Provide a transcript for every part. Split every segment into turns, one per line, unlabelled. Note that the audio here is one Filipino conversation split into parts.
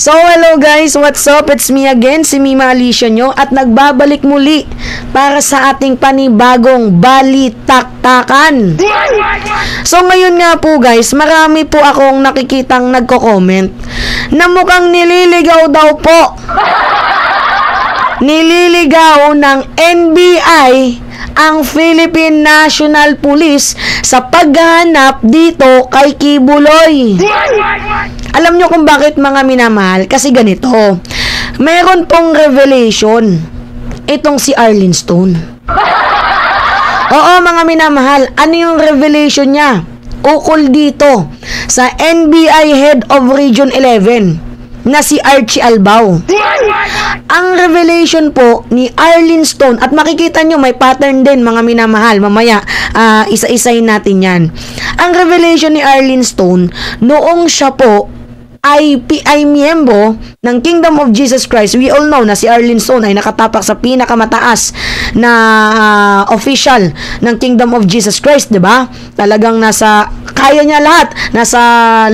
So hello guys, what's up? It's me again, si Mima Alicia nyo at nagbabalik muli para sa ating panibagong balitaktakan. So ngayon nga po guys, marami po akong nakikitang nagko-comment na mukhang nililigaw daw po. Nililigaw ng NBI ang Philippine National Police sa paghahanap dito kay Kibuloy. Alam nyo kung bakit mga minamahal? Kasi ganito, meron pong revelation itong si Arlene Stone. Oo mga minamahal, ano yung revelation niya? Ukol dito sa NBI Head of Region 11 na si Archie Albao. Ang revelation po ni Arlene Stone, at makikita nyo may pattern din mga minamahal, mamaya isa-isayin natin yan. Ang revelation ni Arlene Stone, noong siya po ay miyembro ng Kingdom of Jesus Christ. We all know na si Arlene Stone ay nakatapak sa pinakamataas na official ng Kingdom of Jesus Christ, 'di ba? Talagang kaya niya lahat, nasa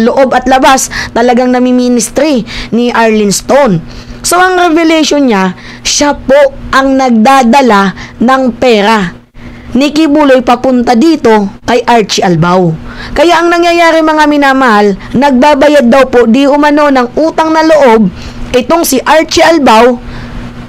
loob at labas, talagang nami-ministry ni Arlene Stone. So ang revelation niya, siya po ang nagdadala ng pera ni Kibuloy papunta dito kay Archie Albao. Kaya ang nangyayari mga minamahal, nagbabayad daw po di umano ng utang na loob itong si Archie Albao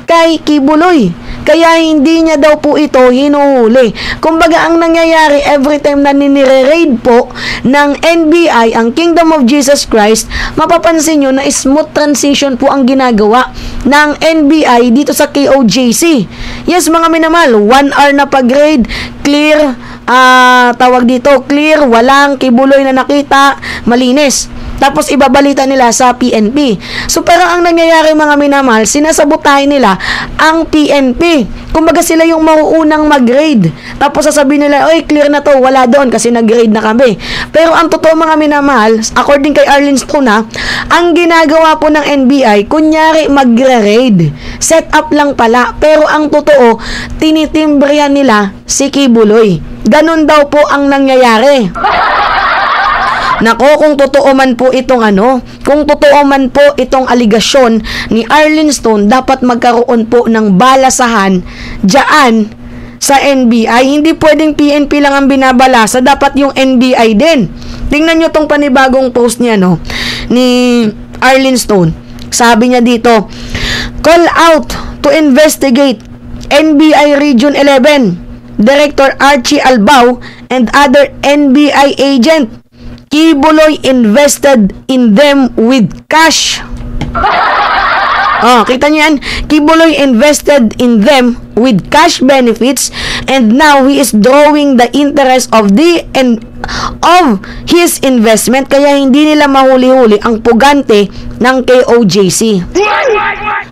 kay Kibuloy. Kaya hindi niya daw po ito hinuhuli. Kumbaga ang nangyayari every time na nire-raid po ng NBI ang Kingdom of Jesus Christ, mapapansin nyo na smooth transition po ang ginagawa ng NBI dito sa KOJC. Yes mga minamahal, 1 hour na pag-raid, clear, tawag dito, clear, walang Kibuloy na nakita, malinis. Tapos ibabalita nila sa PNP. So parang ang nangyayari mga minamahal, sinasabotahin nila ang PNP. Kumbaga sila yung mauunang mag-raid. Tapos sasabihin nila, oy clear na to, wala doon kasi nag-raid na kami. Pero ang totoo mga minamahal, according kay Arlene Stone ang ginagawa po ng NBI, kunyari magre-raid. Set up lang pala. Pero ang totoo, tinitimbrihan nila si Kibuloy. Ganun daw po ang nangyayari. Nako, kung totoo man po itong aligasyon ni Arlene Stone, dapat magkaroon po ng balasahan diyan sa NBI. Hindi pwedeng PNP lang ang binabalasa, dapat yung NBI din. Tingnan nyo tong panibagong post niya ni Arlene Stone. Sabi niya dito, call out to investigate NBI Region 11 Director Archie Albao and other NBI agent. Kibuloy invested in them with cash. Kita niyo yan? Kibuloy invested in them with cash benefits and now he is drawing the interest of his investment, kaya hindi nila mahuli-huli ang pugante ng KOJC.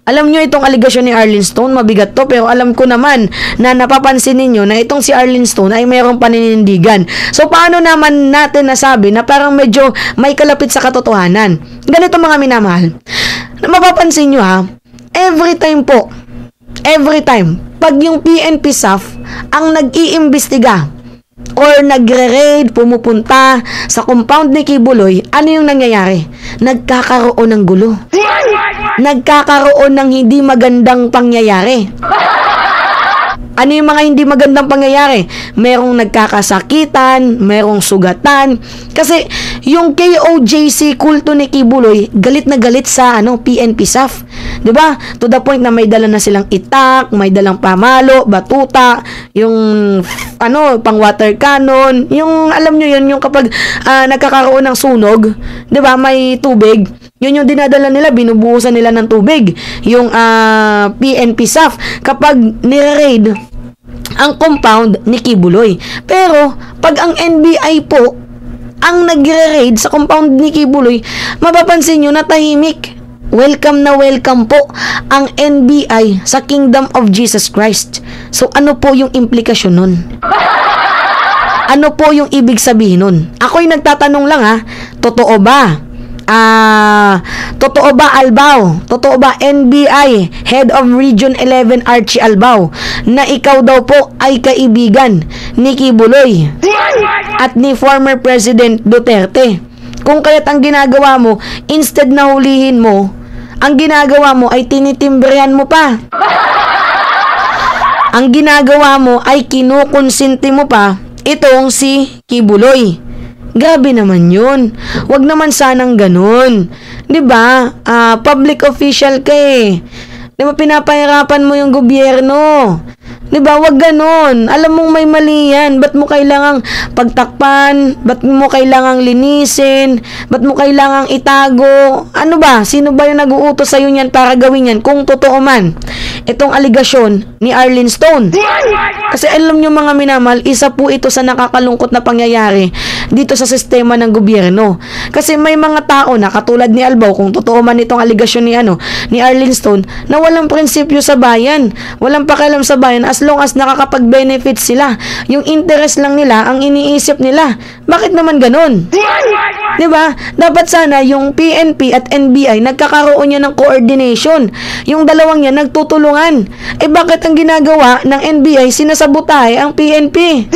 Alam nyo itong aligasyon ni Arlene Stone, mabigat to, pero alam ko naman na napapansin ninyo na itong si Arlene Stone ay mayroong paninindigan. So paano naman natin nasabi na parang medyo may kalapit sa katotohanan? Ganito mga minamahal, mapapansin nyo every time, pag yung PNP SAF ang nag-iimbestiga or nagre-raid, pumupunta sa compound ni Kibuloy, ano yung nangyayari? Nagkakaroon ng gulo. Nagkakaroon ng hindi magandang pangyayari. Ano yung mga hindi magandang pangyayari? Merong nagkakasakitan, merong sugatan. Kasi yung KOJC kulto ni Kibuloy, galit na galit sa PNP SAF. 'Di ba? To the point na may dala na silang itak, may dalang pamalo, batuta, yung pang water cannon, yung alam nyo yun, yung kapag nagkakaroon ng sunog, 'di ba? May tubig. Yun yung dinadala nila, binubuhusan nila ng tubig. Yung PNP SAF kapag nire-raid ang compound ni Kibuloy. Pero pag ang NBI po ang nagre-raid sa compound ni Kibuloy, mapapansin nyo na tahimik. Welcome na welcome po ang NBI sa Kingdom of Jesus Christ. So ano po yung implikasyon nun? Ano po yung ibig sabihin nun? Ako'y nagtatanong lang totoo ba? Totoo ba Albao? Totoo ba NBI Head of Region 11 Archie Albao na ikaw daw po ay kaibigan ni Kibuloy at ni former President Duterte? Kung kaya't ang ginagawa mo, instead na hulihin mo ang ginagawa mo ay tinitimbrehan mo pa. Ang ginagawa mo ay kinukonsinti mo pa itong si Kibuloy. Grabe naman yun. Wag naman sanang ganun. 'Di ba? Public official ka eh. 'Di ba pinapahirapan mo yung gobyerno? 'Di ba? Wag ganun. Alam mong may mali yan. Ba't mo kailangang pagtakpan? Ba't mo kailangang linisin? Ba't mo kailangang itago? Ano ba? Sino ba yung nag-uutos sa'yo niyan para gawin yan? Kung totoo man, itong aligasyon ni Arlene Stone. Kasi alam nyo mga minamahal, isa po ito sa nakakalungkot na pangyayari dito sa sistema ng gobyerno. Kasi may mga tao na katulad ni Albao, kung totoo man itong aligasyon ni Arlene Stone, na walang prinsipyo sa bayan. Walang pakialam sa bayan as long as nakakapag-benefit sila. Yung interest lang nila ang iniisip nila. Bakit naman ganun? 'Di ba? Dapat sana yung PNP at NBI nagkakaroon yan ng coordination. Yung dalawang yan nagtutulungan. Bakit ang ginagawa ng NBI sinasabutahe ang PNP?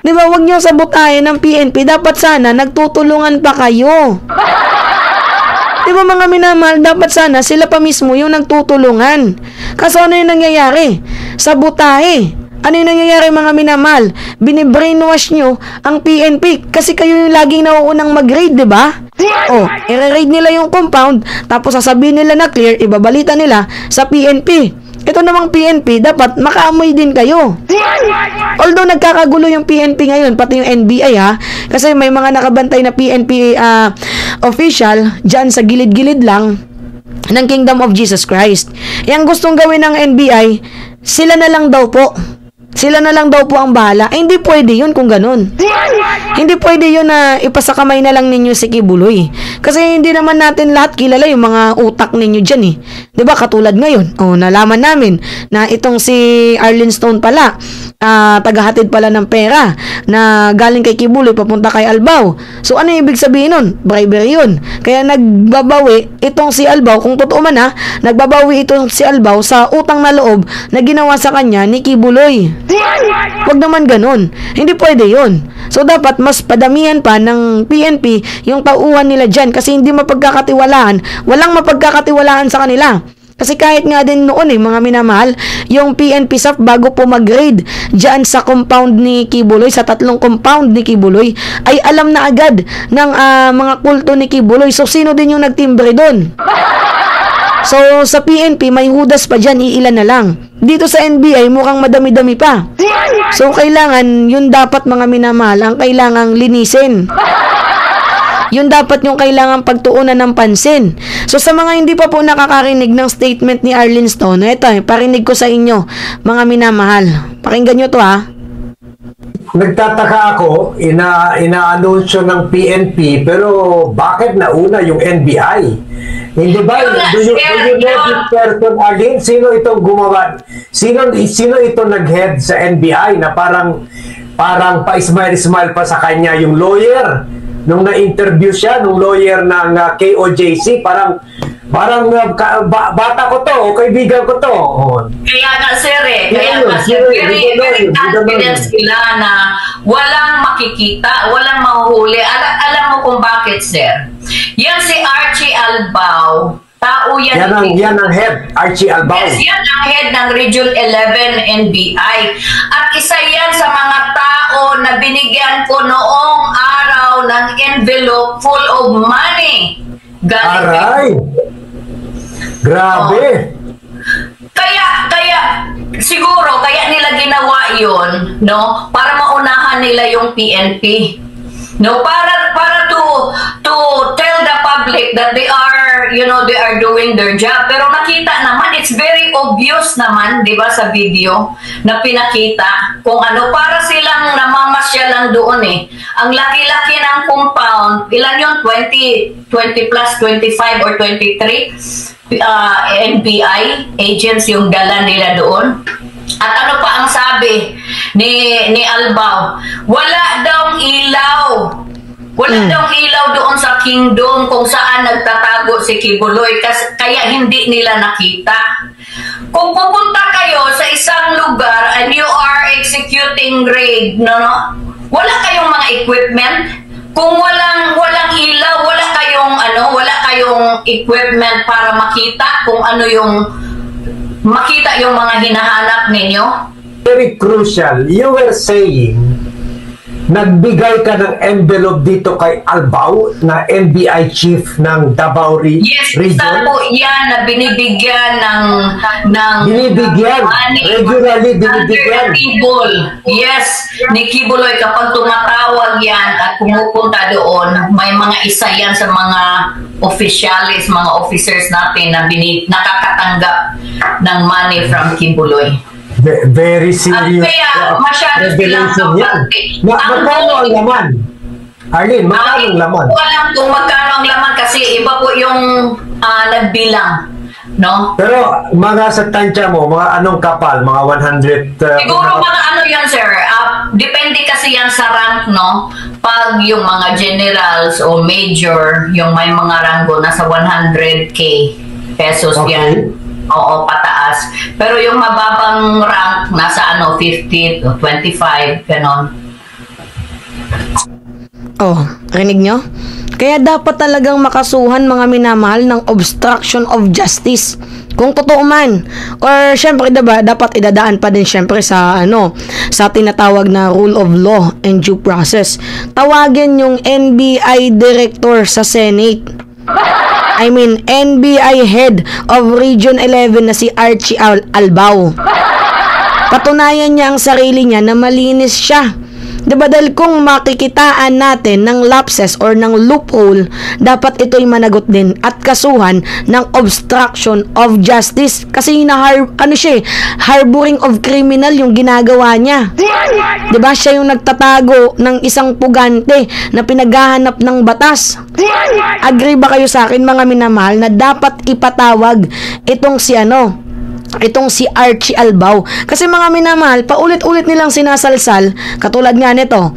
'Di ba? Huwag niyo sabutahe ng PNP. Dapat sana nagtutulungan pa kayo. 'Di ba mga minamahal, dapat sana sila pa mismo yung nagtutulungan. Kaso ano yung nangyayari? Sabotahe. Ano yung nangyayari mga minamahal? Binibrainwash nyo ang PNP kasi kayo yung laging nauunang mag-raid, di ba? I-raid nila yung compound, tapos sasabihin nila na clear, ibabalita nila sa PNP. Ito namang PNP, dapat makaamoy din kayo. Although nagkakagulo yung PNP ngayon, pati yung NBI ha, kasi may mga nakabantay na PNP official dyan sa gilid-gilid lang ng Kingdom of Jesus Christ. Yang gustong gawin ng NBI, sila na lang daw po. Sila na lang daw po ang bahala. Hindi pwede yun kung ganun. Hindi pwede yun na ipasakamay na lang ninyo si Kibuloy. Kasi hindi naman natin lahat kilala yung mga utak ninyo dyan eh. 'Di ba katulad ngayon, nalaman namin na itong si Arlene Stone pala, tagahatid pala ng pera na galing kay Kibuloy papunta kay Albao. So ano ibig sabihin nun? Bribery yun. Kaya nagbabawi itong si Albao, kung totoo man nagbabawi itong si Albao sa utang na loob na ginawa sa kanya ni Kibuloy. Wag naman ganun. Hindi pwede yun. So dapat mas padamihan pa ng PNP yung tauhan nila dyan kasi hindi mapagkakatiwalaan. Walang mapagkakatiwalaan sa kanila. Kasi kahit nga din noon mga minamahal, yung PNP SAF bago po mag-raid dyan sa compound ni Kibuloy, sa 3 compound ni Kibuloy, ay alam na agad ng mga kulto ni Kibuloy. So sino din yung nagtimbre doon? So sa PNP may hudas pa dyan, iilan na lang. Dito sa NBI mukhang madami-dami pa. So kailangan, yun dapat mga minamahal, ang kailangang linisin. Yun dapat yung kailangan pagtuunan ng pansin. So sa mga hindi pa po nakakarinig ng statement ni Arlene Stone, ito parinig ko sa inyo mga minamahal. Pakinggan nyo to
Nagtataka ako, ina-anunsyo ng PNP, pero bakit nauna yung NBI? Hindi ba? Do you know this person, Arlene? Sino itong gumawa? Sino ito nag-head sa NBI na parang pa-smile-smile pa sa kanya yung lawyer? Nung na-interview siya, nung lawyer ng KOJC, parang bata ko to, o kaibigan ko to.
Kaya nga sir very confident sila na walang makikita, walang mahuhuli. Alam mo kung bakit sir? Yan si Archie Albao, tao yan.
Yan ang head, Archie Albao.
Yes, yan ang head ng Region 11 NBI. At isa yan sa mga tao na binigyan ko noong araw ng envelope full of money.
Aray! Grabe!
Kaya siguro kaya nila ginawa 'yon, no? Para maunahan nila yung PNP. No, para to tell the public that they are doing their job. Pero nakita naman, it's very obvious naman, 'di ba, sa video na pinakita kung ano, para silang namamasya lang doon eh. Ang laki-laki ng compound, ilan yun? 20 plus 25 or 23 NBI agents yung dala nila doon. At ano pa ang sabi ni Albao? Wala daw ilaw. Wala daw ilaw doon sa kingdom kung saan nagtatago si Kibuloy, kaya hindi nila nakita. Kung pupunta kayo sa isang lugar and you are executing raid, wala kayong mga equipment, kung walang ilaw, wala kayong equipment para makita kung ano yung mga hinahanap ninyo.
Very crucial. You were saying, nagbigay ka ng envelope dito kay Albao na NBI chief ng Davao
Yes,
Region?
isa po yan na binibigyan ng
Binibigyan?
money
Regularly
under
binibigyan?
the table. Yes, ni Kibuloy, kapag tumatawag yan at pumupunta doon, may mga isa yan sa mga officials, mga officers natin na nakakatanggap ng money from Kibuloy.
Very serious.
At kaya, masyado
revelation
silang
yan.
kapatid.
Magkano ang laman? Arlene, magkano ang laman?
Hindi ko alam kung magkano ang laman kasi iba po yung nagbilang. No?
Pero mga sa tansya mo, mga anong kapal? Mga 100?
Siguro mga ano yan, sir. Depende kasi yan sa rank, no? Pag yung mga generals o major, yung may mga ranggo, nasa 100k pesos
Okay.
yan. Oo, pataas. Pero yung mababang rank, nasa 50 to 25, ganon.
Oh, rinig nyo? Kaya dapat talagang makasuhan mga minamahal ng obstruction of justice. Kung totoo man. Or syempre diba, dapat idadaan pa din syempre sa sa tinatawag na rule of law and due process. Tawagin yung NBI director sa Senate. I mean, NBI head of Region 11 na si Archie Albao. Patunayan niya ang sarili niya na malinis siya. Diba dahil kung makikitaan natin ng lapses or ng loophole, dapat ito'y managot din at kasuhan ng obstruction of justice. Kasi harboring of criminal yung ginagawa niya. Diba siya yung nagtatago ng isang pugante na pinaghahanap ng batas. Agree ba kayo sa akin mga minamahal na dapat ipatawag itong si Archie Albao? Kasi mga minamahal, paulit-ulit nilang sinasalsal, katulad nga nito,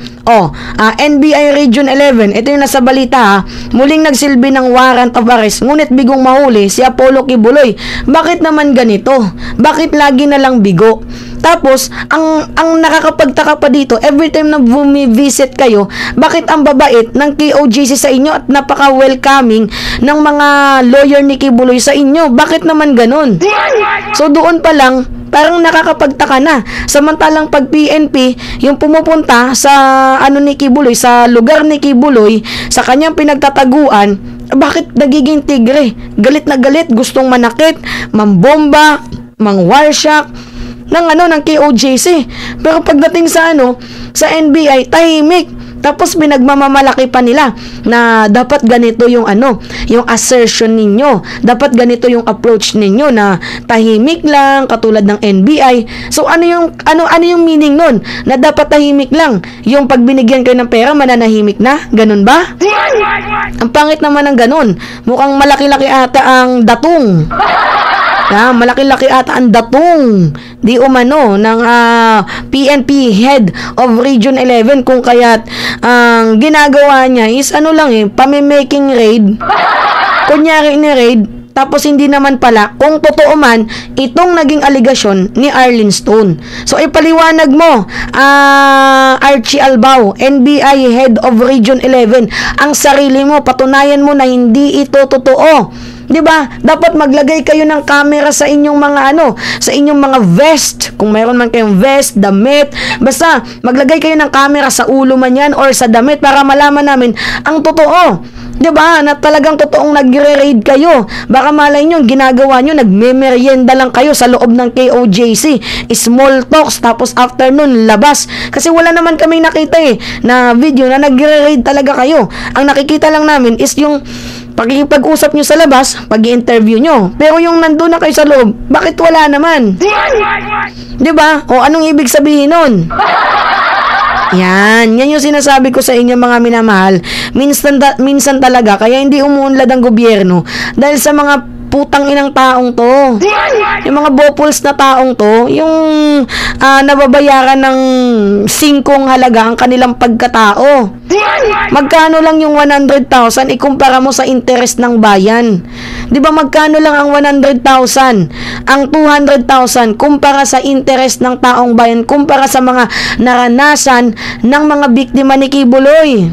NBI Region 11, ito yung nasa balita ha, muling nagsilbi ng warrant of arrest, ngunit bigong mahuli si Apollo Kibuloy. Bakit naman ganito? Bakit lagi na lang bigo? Tapos, ang nakakapagtaka pa dito, every time na bumi-visit kayo, bakit ang babait ng KOJC sa inyo at napaka-welcoming ng mga lawyer ni Kibuloy sa inyo? Bakit naman ganun? So, doon pa lang, parang nakakapagtaka na. Samantalang pag PNP, yung pumupunta sa ni Kibuloy, sa lugar ni Kibuloy, sa kanyang pinagtataguan, bakit nagiging tigre? Galit na galit, gustong manakit, mambomba, mangwarsyak, ng KOJC. Pero pagdating sa NBI, tahimik. Tapos pinagmamamalaki pa nila na dapat ganito yung yung assertion ninyo. Dapat ganito yung approach ninyo na tahimik lang katulad ng NBI. So ano yung meaning nun? Na dapat tahimik lang. Yung pag binigyan kayo ng pera, mananahimik na? Ganun ba? Ang pangit naman ng ganun. Mukhang malaki-laki ata ang datong. Malaki-laki ata ang datong di umano ng PNP head of Region 11 kung kaya't ang ginagawa niya is pami-making raid. Kunyari ni raid, tapos hindi naman pala kung totoo man itong naging aligasyon ni Arlene Stone. So ipaliwanag mo, Archie Albao, NBI head of Region 11, ang sarili mo, patunayan mo na hindi ito totoo. 'Di ba? Dapat maglagay kayo ng camera sa inyong mga sa inyong mga vest. Kung mayroon man kayong vest, damit, basta maglagay kayo ng camera sa ulo man 'yan or sa damit para malaman namin ang totoo. 'Di ba? Na talagang totoong nagre-raid kayo. Baka malay nyo, ginagawa nyo, nagme-merienda lang kayo sa loob ng KOJC. Small talks, tapos afternoon, labas. Kasi wala naman kaming nakita na video na nagre-raid talaga kayo. Ang nakikita lang namin is yung pakikipag-usap nyo sa labas, pag-i-interview nyo. Pero yung nandun na kayo sa loob, bakit wala naman? 'Di ba? O anong ibig sabihin nun? Yan yung sinasabi ko sa inyo mga minamahal. Minsan talaga, kaya hindi umuunlad ang gobyerno dahil sa mga putang inang taong to. Yung mga bopuls na taong to, yung nababayaran ng 5 halaga ang kanilang pagkatao. Magkano lang yung 100,000 ikumpara mo sa interest ng bayan? 'Di ba magkano lang ang 100,000? Ang 200,000 kumpara sa interest ng taong bayan, kumpara sa mga naranasan ng mga biktima ni Kibuloy.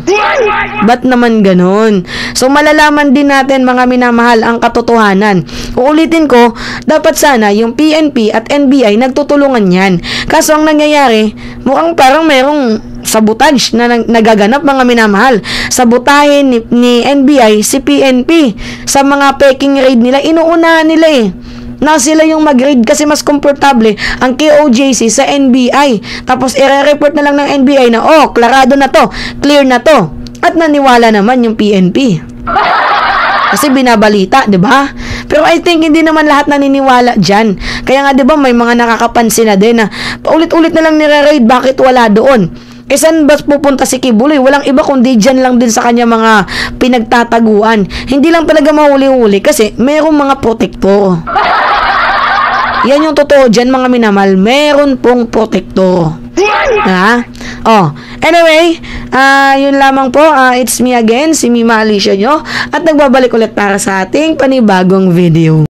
Ba't naman ganun? So malalaman din natin mga minamahal ang katotohanan. Uulitin ko, dapat sana yung PNP at NBI nagtutulungan yan. Kaso ang nangyayari, mukhang parang merong sabotage na nagaganap mga minamahal. Sabotahin ni NBI si PNP sa mga peking raid nila. Inuunahan nila na sila yung mag-raid kasi mas komportable ang KOJC sa NBI. Tapos i-report na lang ng NBI na klarado na to, clear na to. At naniwala naman yung PNP. Kasi binabalita, 'di ba? Pero I think hindi naman lahat naniniwala diyan. Kaya nga 'di ba may mga nakakapansin na din na paulit-ulit na lang nire-raid, bakit wala doon? Saan ba pupunta si Kibuloy? Walang iba kundi dyan lang din sa kanya mga pinagtataguan. Hindi lang talaga mahuli-huli kasi merong mga protektor. Yan yung totoo dyan mga minamahal. Meron pong protektor. Ha? Anyway, yun lamang po. It's me again, si Mima Alicia nyo. At nagbabalik ulit para sa ating panibagong video.